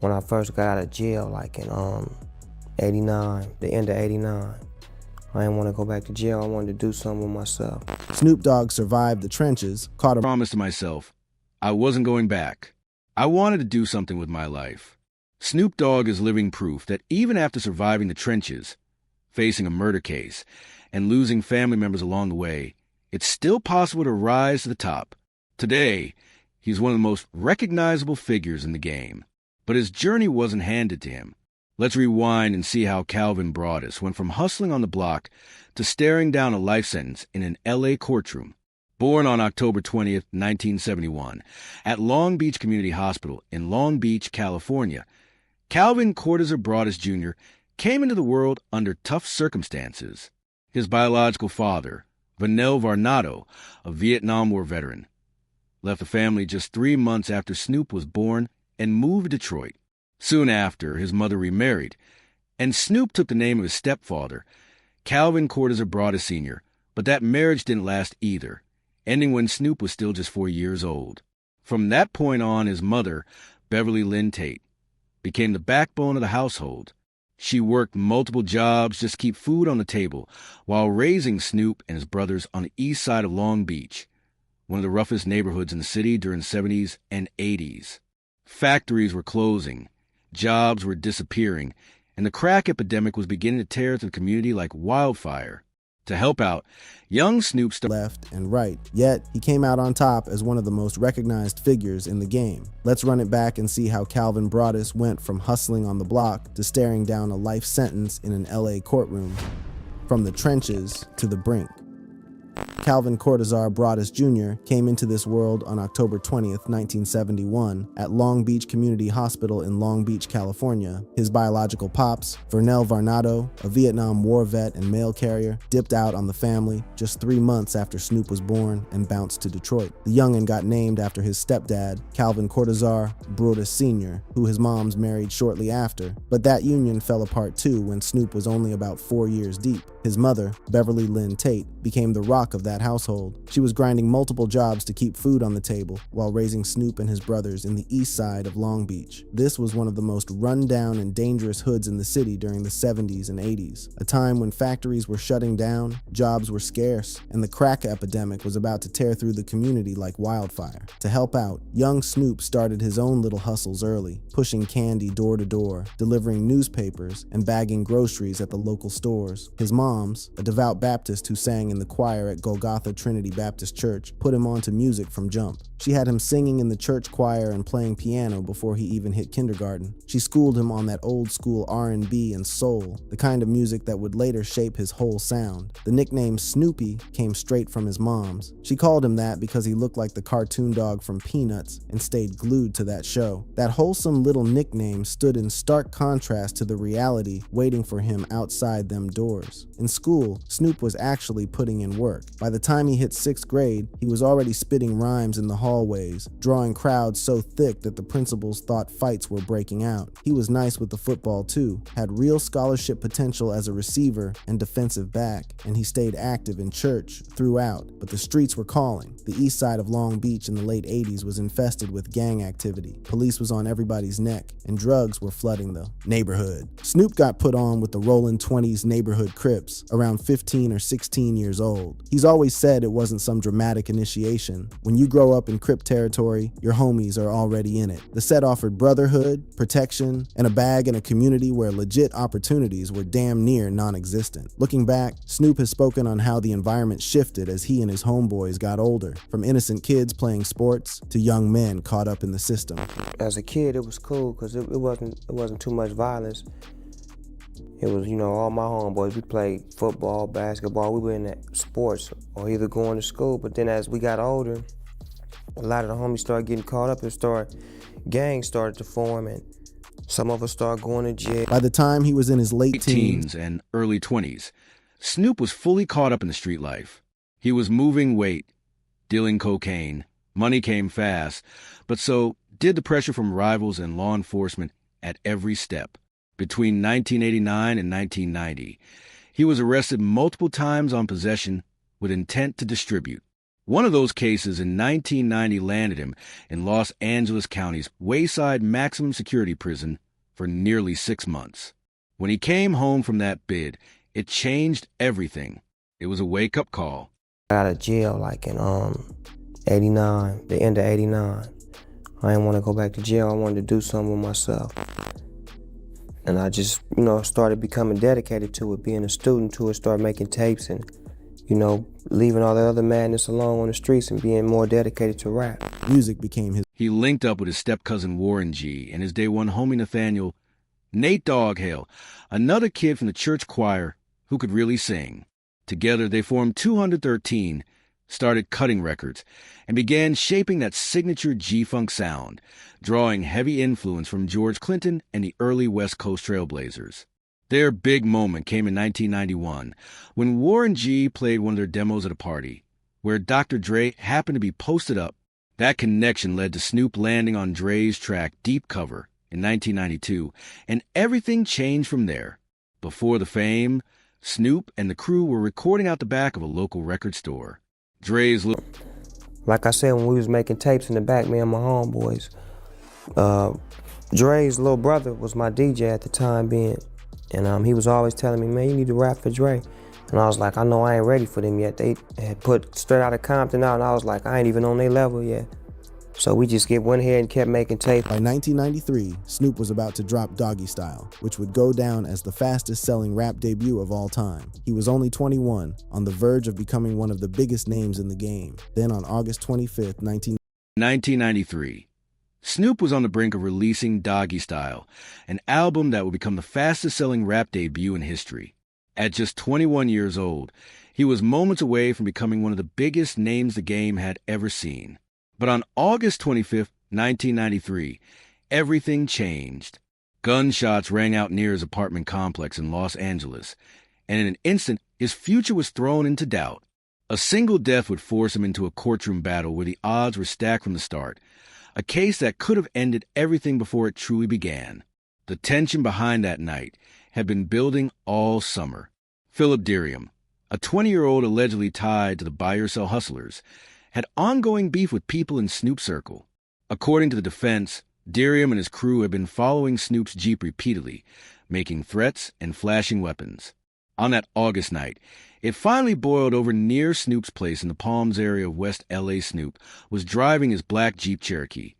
when I first got out of jail, like in 89, the end of 89. I didn't want to go back to jail. I wanted to do something with myself. Snoop Dogg survived the trenches, caught a Promised to myself I wasn't going back. I wanted to do something with my life. Snoop Dogg is living proof that even after surviving the trenches, facing a murder case, and losing family members along the way, it's still possible to rise to the top. Today, he's one of the most recognizable figures in the game. But his journey wasn't handed to him. Let's rewind and see how Calvin Broadus went from hustling on the block to staring down a life sentence in an L.A. courtroom. Born on October 20th, 1971, at Long Beach Community Hospital in Long Beach, California, Calvin Cortazar Broadus Jr. came into the world under tough circumstances. His biological father, Vanel Varnado, a Vietnam War veteran, left the family just 3 months after Snoop was born and moved to Detroit. Soon after, his mother remarried, and Snoop took the name of his stepfather, Calvin Cortazar Broadus Sr., but that marriage didn't last either, ending when Snoop was still just 4 years old. From that point on, his mother, Beverly Lynn Tate, became the backbone of the household. She worked multiple jobs just to keep food on the table while raising Snoop and his brothers on the east side of Long Beach, one of the roughest neighborhoods in the city during the 70s and 80s. Factories were closing, jobs were disappearing, and the crack epidemic was beginning to tear through the community like wildfire. To help out, young Snoop left and right, yet he came out on top as one of the most recognized figures in the game. Let's run it back and see how Calvin Broadus went from hustling on the block to staring down a life sentence in an LA courtroom. From the trenches to the brink. Calvin Cortazar Broadus Jr. came into this world on October 20th, 1971, at Long Beach Community Hospital in Long Beach, California. His biological pops, Vernel Varnado, a Vietnam War vet and mail carrier, dipped out on the family just 3 months after Snoop was born and bounced to Detroit. The young'un got named after his stepdad, Calvin Cortazar Broadus Sr., who his moms married shortly after. But that union fell apart too when Snoop was only about 4 years deep. His mother, Beverly Lynn Tate, became the rock of that household. She was grinding multiple jobs to keep food on the table while raising Snoop and his brothers in the east side of Long Beach. This was one of the most run-down and dangerous hoods in the city during the 70s and 80s, a time when factories were shutting down, jobs were scarce, and the crack epidemic was about to tear through the community like wildfire. To help out, young Snoop started his own little hustles early, pushing candy door to door, delivering newspapers, and bagging groceries at the local stores. His moms, a devout Baptist who sang in the choir at Golgotha Trinity Baptist Church, put him on to music from jump. She had him singing in the church choir and playing piano before he even hit kindergarten. She schooled him on that old school R&B and soul, the kind of music that would later shape his whole sound. The nickname Snoopy came straight from his mom's. She called him that because he looked like the cartoon dog from Peanuts and stayed glued to that show. That wholesome little nickname stood in stark contrast to the reality waiting for him outside them doors. In school, Snoop was actually putting in work. By the time he hit 6th grade, he was already spitting rhymes in the hallways, drawing crowds so thick that the principals thought fights were breaking out. He was nice with the football too, had real scholarship potential as a receiver and defensive back, and he stayed active in church throughout, but the streets were calling. The east side of Long Beach in the late 80s was infested with gang activity. Police was on everybody's neck, and drugs were flooding the neighborhood. Snoop got put on with the Rollin' 20s neighborhood Crips, around 15 or 16 years old. He's always said it wasn't some dramatic initiation. When you grow up in Crip territory, your homies are already in it. The set offered brotherhood, protection, and a bag in a community where legit opportunities were damn near non-existent. Looking back, Snoop has spoken on how the environment shifted as he and his homeboys got older, from innocent kids playing sports to young men caught up in the system. As a kid, it was cool because it wasn't too much violence. It was, all my homeboys, we played football, basketball, we were in that sports or either going to school. But then as we got older, a lot of the homies started getting caught up and gangs started to form, and some of us started going to jail. By the time he was in his late teens and early 20s, Snoop was fully caught up in the street life. He was moving weight, dealing cocaine, money came fast, but so did the pressure from rivals and law enforcement at every step. Between 1989 and 1990, he was arrested multiple times on possession with intent to distribute. One of those cases in 1990 landed him in Los Angeles County's Wayside Maximum Security Prison for nearly 6 months. When he came home from that bid, it changed everything. It was a wake-up call. I got out of jail like in 89, the end of 89. I didn't want to go back to jail. I wanted to do something with myself. And I just, started becoming dedicated to it, being a student to it, started making tapes and, leaving all the other madness alone on the streets and being more dedicated to rap. Music became his. He linked up with his step-cousin Warren G and his day one homie Nathaniel, Nate Dogg Hale, another kid from the church choir who could really sing. Together they formed 213, started cutting records, and began shaping that signature G-Funk sound, drawing heavy influence from George Clinton and the early West Coast Trailblazers. Their big moment came in 1991 when Warren G played one of their demos at a party, where Dr. Dre happened to be posted up. That connection led to Snoop landing on Dre's track Deep Cover in 1992, and everything changed from there. Before the fame, Snoop and the crew were recording out the back of a local record store. Like I said, when we was making tapes in the back, me and my homeboys, Dre's little brother was my DJ at the time being, and he was always telling me, man, you need to rap for Dre. And I was like, I know I ain't ready for them yet. They had put Straight Outta Compton out, and I was like, I ain't even on their level yet. So we just went ahead and kept making tapes. By 1993, Snoop was about to drop Doggy Style, which would go down as the fastest-selling rap debut of all time. He was only 21, on the verge of becoming one of the biggest names in the game. Then on August 25th, 1993, Snoop was on the brink of releasing Doggy Style, an album that would become the fastest-selling rap debut in history. At just 21 years old, he was moments away from becoming one of the biggest names the game had ever seen. But on August 25th, 1993, everything changed. Gunshots rang out near his apartment complex in Los Angeles, and in an instant, his future was thrown into doubt. A single death would force him into a courtroom battle where the odds were stacked from the start, a case that could have ended everything before it truly began. The tension behind that night had been building all summer. Philip Diriam, a 20-year-old allegedly tied to the buy-or-sell hustlers, had ongoing beef with people in Snoop's circle. According to the defense, Diriam and his crew had been following Snoop's Jeep repeatedly, making threats and flashing weapons. On that August night, it finally boiled over near Snoop's place in the Palms area of West L.A. Snoop was driving his black Jeep Cherokee,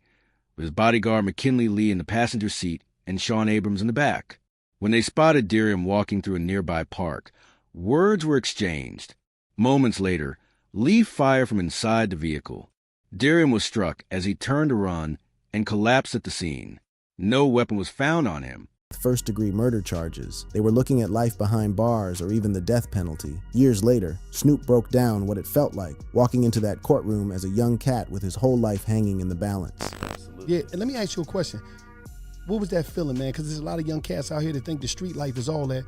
with his bodyguard McKinley Lee in the passenger seat and Sean Abrams in the back. When they spotted Diriam walking through a nearby park, words were exchanged. Moments later, Lee fired from inside the vehicle. Diriam was struck as he turned to run and collapsed at the scene. No weapon was found on him. First-degree murder charges. They were looking at life behind bars or even the death penalty. Years later, Snoop broke down what it felt like walking into that courtroom as a young cat with his whole life hanging in the balance. Yeah, and let me ask you a question. What was that feeling, man? Because there's a lot of young cats out here that think the street life is all that.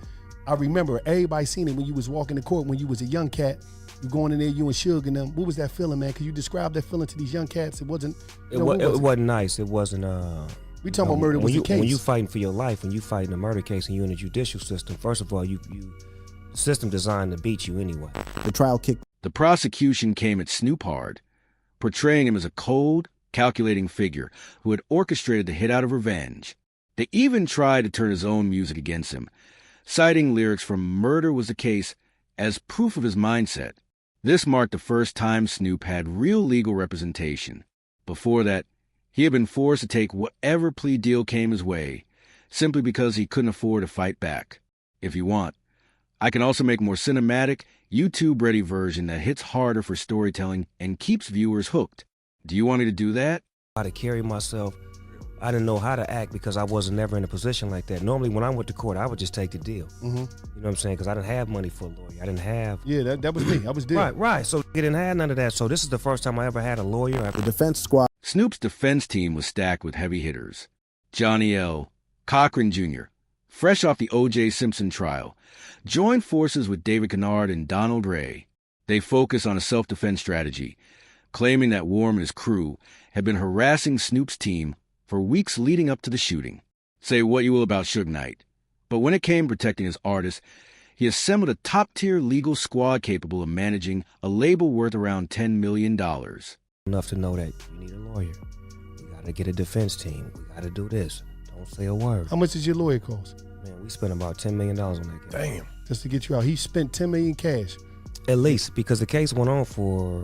I remember everybody seen it when you was walking the court when you was a young cat. You going in there, you and Suge and them. What was that feeling, man? Could you describe that feeling to these young cats? It wasn't. It wasn't nice. It wasn't. We talking about murder was the case. When you fighting for your life, when you fighting a murder case, and you in the judicial system, first of all, the system designed to beat you anyway. The trial kicked. The prosecution came at Snoop hard, portraying him as a cold, calculating figure who had orchestrated the hit out of revenge. They even tried to turn his own music against him, citing lyrics from Murder Was the Case as proof of his mindset. This marked the first time Snoop had real legal representation. Before that, he had been forced to take whatever plea deal came his way, simply because he couldn't afford to fight back. If you want, I can also make a more cinematic, YouTube-ready version that hits harder for storytelling and keeps viewers hooked. Do you want me to do that? How to carry myself. I didn't know how to act because I wasn't never in a position like that. Normally, when I went to court, I would just take the deal. Mm-hmm. You know what I'm saying? Because I didn't have money for a lawyer. I didn't have... Yeah, that was me. I was there. Right. So I didn't have none of that. So this is the first time I ever had a lawyer. The defense squad. Snoop's defense team was stacked with heavy hitters. Johnny L. Cochran Jr., fresh off the O.J. Simpson trial, joined forces with David Kennard and Donald Ray. They focused on a self-defense strategy, claiming that Warren and his crew had been harassing Snoop's team for weeks leading up to the shooting. Say what you will about Suge Knight, but when it came to protecting his artist, he assembled a top-tier legal squad capable of managing a label worth around $10 million. Enough to know that you need a lawyer. We gotta get a defense team. We gotta do this. Don't say a word. How much does your lawyer cost? Man, we spent about $10 million on that case. Damn. Just to get you out. He spent $10 million cash. At least, because the case went on for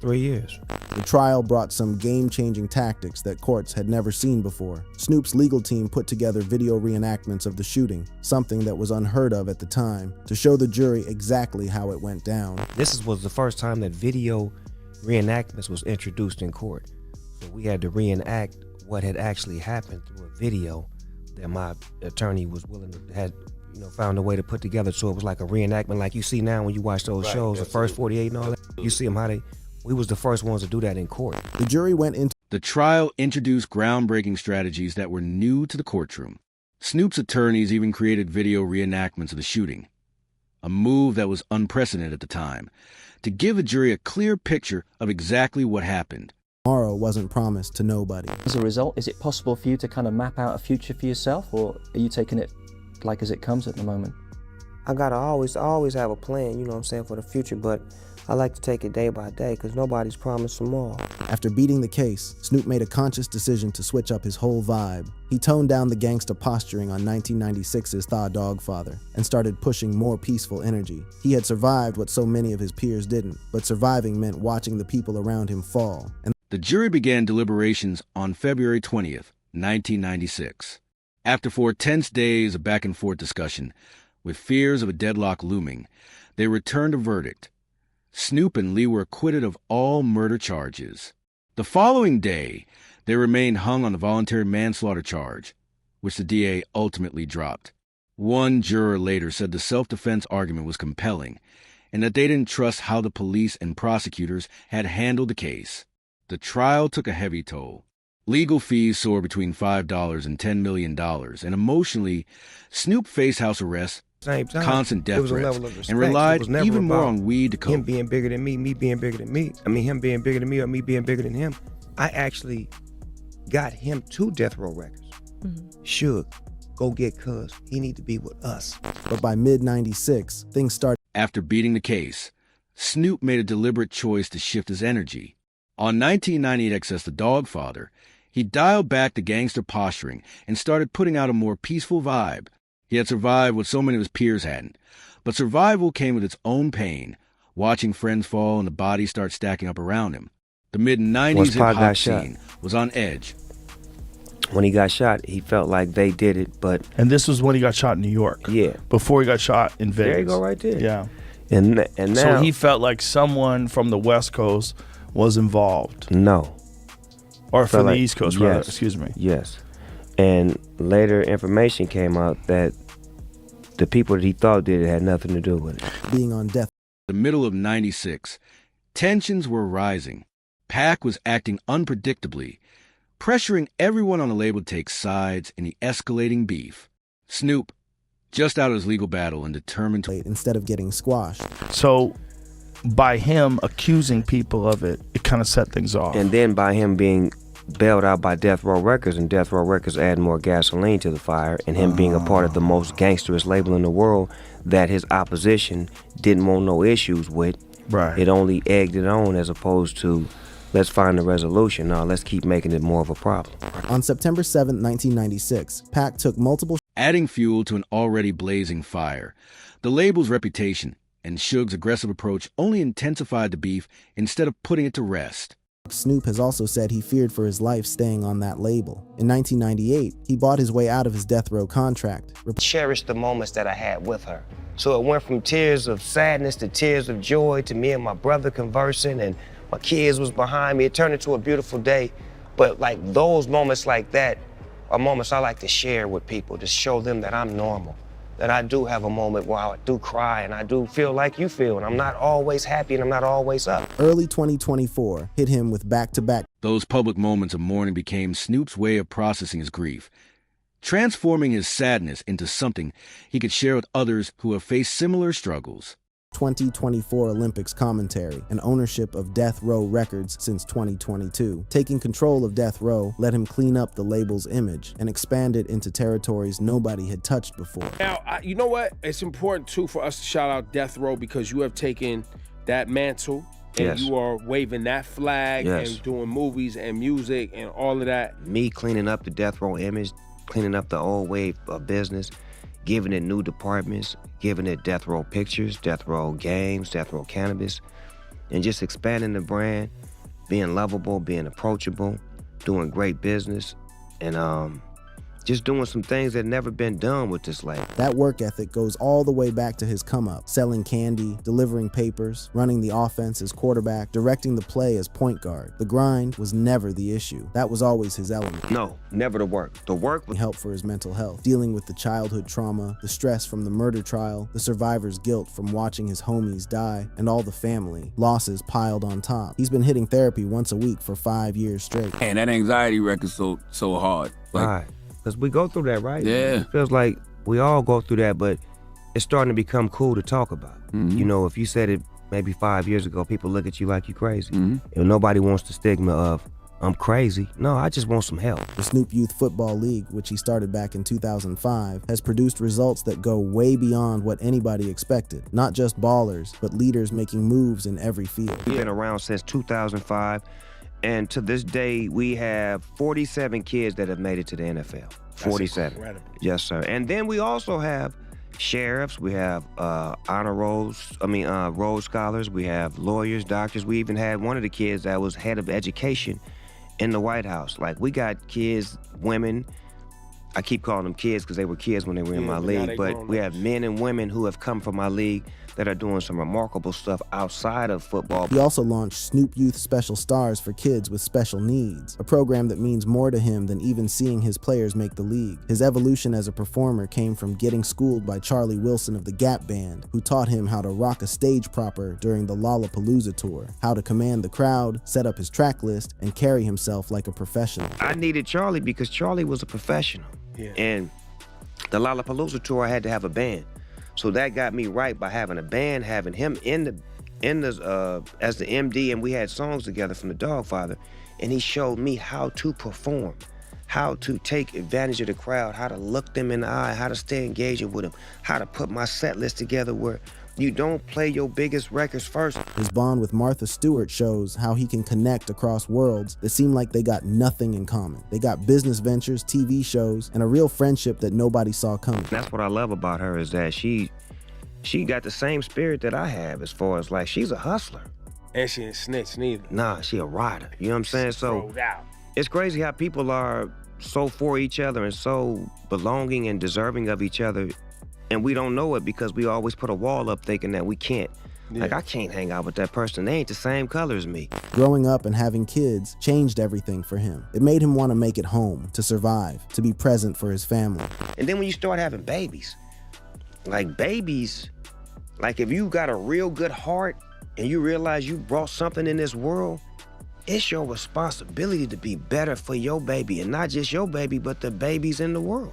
3 years. The trial brought some game-changing tactics that courts had never seen before. Snoop's legal team put together video reenactments of the shooting, something that was unheard of at the time, to show the jury exactly how it went down. This was the first time that video reenactments was introduced in court. So we had to reenact what had actually happened through a video that my attorney was willing to had found a way to put together, so it was like a reenactment like you see now when you watch those shows, the first 48 and all that. You see them how we was the first ones to do that in court. The jury went into The trial introduced groundbreaking strategies that were new to the courtroom. Snoop's attorneys even created video reenactments of the shooting, a move that was unprecedented at the time, to give the jury a clear picture of exactly what happened. tomorrow wasn't promised to nobody. As a result, is it possible for you to kind of map out a future for yourself, or are you taking it like as it comes at the moment? I gotta always have a plan, you know what I'm saying, for the future, but I like to take it day by day because nobody's promised tomorrow. After beating the case, Snoop made a conscious decision to switch up his whole vibe. He toned down the gangsta posturing on 1996's Thaw Dog Father and started pushing more peaceful energy. He had survived what so many of his peers didn't, but surviving meant watching the people around him fall. And The jury began deliberations on February 20th, 1996. After 4 tense days of back-and-forth discussion, with fears of a deadlock looming, they returned a verdict. Snoop and Lee were acquitted of all murder charges. The following day, they remained hung on the voluntary manslaughter charge, which the DA ultimately dropped. One juror later said the self-defense argument was compelling, and that they didn't trust how the police and prosecutors had handled the case. The trial took a heavy toll. Legal fees soared between $5 and $10 million, and emotionally, Snoop faced house arrest, Same time, constant there death was a threats, level of respect. and relied It was never even more about on weed to him cope. being bigger than me being bigger than me. I mean, him being bigger than me or me being bigger than him. I actually got him 2 death row records. Should go get Cuz. He need to be with us. but by mid-96, things started. After beating the case, Snoop made a deliberate choice to shift his energy. On 1998XS The Dog Father, he dialed back the gangster posturing and started putting out a more peaceful vibe. He had survived what so many of his peers hadn't. But survival came with its own pain, watching friends fall and the bodies start stacking up around him. The mid-90s Once Pac hip-hop got shot. scene was on edge. When he got shot, he felt like they did it, but And this was when he got shot in New York. yeah. Before he got shot in Vegas. There you go right there. Yeah. And now, So he felt like someone from the West Coast was involved. no. Or from the like- East Coast, rather. yes, Excuse me. Yes. And later information came out that the people that he thought did it had nothing to do with it. being on death The middle of 96, tensions were rising. Pac was acting unpredictably, pressuring everyone on the label to take sides in the escalating beef. Snoop, just out of his legal battle and determined to... instead of getting squashed. So by him accusing people of it, it kind of set things off. And then by him being bailed out by Death Row Records, and Death Row Records adding more gasoline to the fire, and him being a part of the most gangsterous label in the world that his opposition didn't want no issues with. Right. It only egged it on, as opposed to, let's find a resolution. No, let's keep making it more of a problem. On September 7, 1996, Pac took multiple adding fuel to an already blazing fire. The label's reputation and Suge's aggressive approach only intensified the beef instead of putting it to rest. Snoop has also said he feared for his life staying on that label. In 1998, he bought his way out of his death row contract. Cherish the moments that I had with her. So it went from tears of sadness to tears of joy to me and my brother conversing, and my kids was behind me. It turned into a beautiful day. But like those moments like that are moments I like to share with people, to show them that I'm normal, that I do have a moment where I do cry and I do feel like you feel, and I'm not always happy and I'm not always up. Early 2024 hit him with back-to-back Those public moments of mourning became Snoop's way of processing his grief, transforming his sadness into something he could share with others who have faced similar struggles. 2024 Olympics commentary, and ownership of Death Row Records since 2022. Taking control of Death Row let him clean up the label's image and expand it into territories nobody had touched before. Now, you know what? It's important, too, for us to shout out Death Row because you have taken that mantle and Yes. you are waving that flag Yes. and doing movies and music and all of that. Me cleaning up the Death Row image, cleaning up the old way of business, giving it new departments, giving it Death Row Pictures, Death Row Games, Death Row Cannabis, and just expanding the brand, being lovable, being approachable, doing great business, and just doing some things that never been done with this label. That work ethic goes all the way back to his come-up, selling candy, delivering papers, running the offense as quarterback, directing the play as point guard. The grind was never the issue. That was always his element. No, never the work. The work was Help for his mental health, dealing with the childhood trauma, the stress from the murder trial, the survivor's guilt from watching his homies die, and all the family losses piled on top. He's been hitting therapy once a week for 5 years straight. And that anxiety record's so hard. Like, right. Because we go through that, right? Yeah. It feels like we all go through that, but it's starting to become cool to talk about. You know, if you said it maybe 5 years ago, people look at you like you crazy. If nobody wants the stigma of, I'm crazy. No, I just want some help. The Snoop Youth Football League, which he started back in 2005, has produced results that go way beyond what anybody expected. Not just ballers, but leaders making moves in every field. We've been around since 2005, and to this day, we have 47 kids that have made it to the NFL. 47. incredible. Yes, sir. And then we also have sheriffs, we have Rhodes Scholars, we have lawyers, doctors. We even had one of the kids that was head of education in the White House. Like, we got kids, women. I keep calling them kids because they were kids when they were in my but now they league, but grown we ups. have men and women who have come from my league that are doing some remarkable stuff outside of football. He also launched Snoop Youth Special Stars for kids with special needs, a program that means more to him than even seeing his players make the league. His evolution as a performer came from getting schooled by Charlie Wilson of the Gap Band, who taught him how to rock a stage proper during the Lollapalooza tour, how to command the crowd, set up his track list, and carry himself like a professional. I needed Charlie because Charlie was a professional. Yeah. And the Lollapalooza tour, I had to have a band. So that got me right by having a band, having him as the MD, and we had songs together from the Dogfather. And he showed me how to perform, how to take advantage of the crowd, how to look them in the eye, how to stay engaging with them, how to put my set list together where you don't play your biggest records first. His bond with Martha Stewart shows how he can connect across worlds that seem like they got nothing in common. They got business ventures, TV shows, and a real friendship that nobody saw coming. That's what I love about her, is that she got the same spirit that I have, as far as, like, she's a hustler. And she ain't snitch neither. Nah, she a rider. You know what I'm saying? So Rolled out. it's crazy how people are so for each other and so belonging and deserving of each other, and we don't know it because we always put a wall up thinking that we can't. Like, I can't hang out with that person. They ain't the same color as me. Growing up and having kids changed everything for him. It made him want to make it home, to survive, to be present for his family. And then when you start having babies, like if you got a real good heart and you realize you brought something in this world, it's your responsibility to be better for your baby, and not just your baby, but the babies in the world.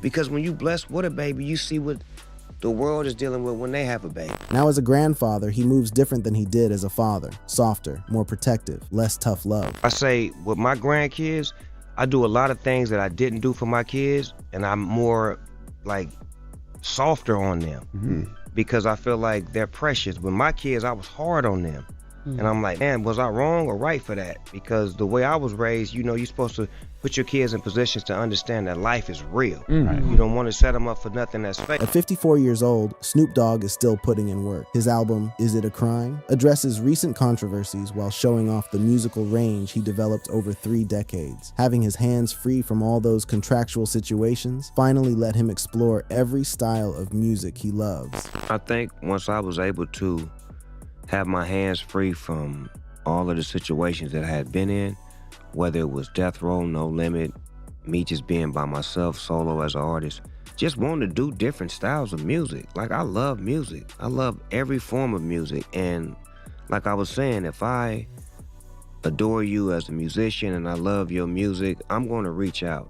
Because when you blessed with a baby, you see what the world is dealing with when they have a baby. Now as a grandfather, he moves different than he did as a father. Softer, more protective, less tough love. I say with my grandkids, I do a lot of things that I didn't do for my kids, and I'm more like softer on them because I feel like they're precious. With my kids, I was hard on them. And I'm like, man, was I wrong or right for that? Because the way I was raised, you know, you're supposed to put your kids in positions to understand that life is real. You don't want to set them up for nothing that's fake. At 54 years old, Snoop Dogg is still putting in work. His album, Is It a Crime?, addresses recent controversies while showing off the musical range he developed over 3 decades. Having his hands free from all those contractual situations finally let him explore every style of music he loves. I think once I was able to have my hands free from all of the situations that I had been in, whether it was Death Row, No Limit, me just being by myself solo as an artist, just wanting to do different styles of music. Like, I love music. I love every form of music. And like I was saying, if I adore you as a musician and I love your music, I'm going to reach out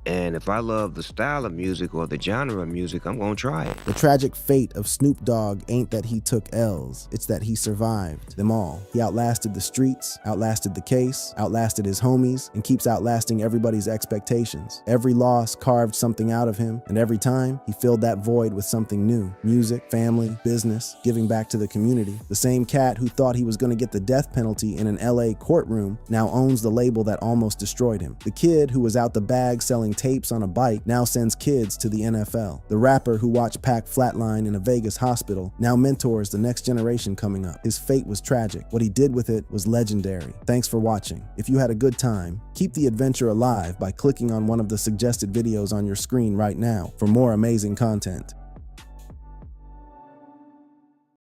And if I love the style of music or the genre of music, I'm gonna try it. The tragic fate of Snoop Dogg ain't that he took L's, it's that he survived them all. He outlasted the streets, outlasted the case, outlasted his homies, and keeps outlasting everybody's expectations. Every loss carved something out of him, and every time, he filled that void with something new. Music, family, business, giving back to the community. The same cat who thought he was gonna get the death penalty in an LA courtroom now owns the label that almost destroyed him. The kid who was out the bag selling tapes on a bike now sends kids to the NFL. The rapper who watched Pac flatline in a Vegas hospital now mentors the next generation coming up. His fate was tragic. What he did with it was legendary. Thanks for watching. If you had a good time, keep the adventure alive by clicking on one of the suggested videos on your screen right now for more amazing content.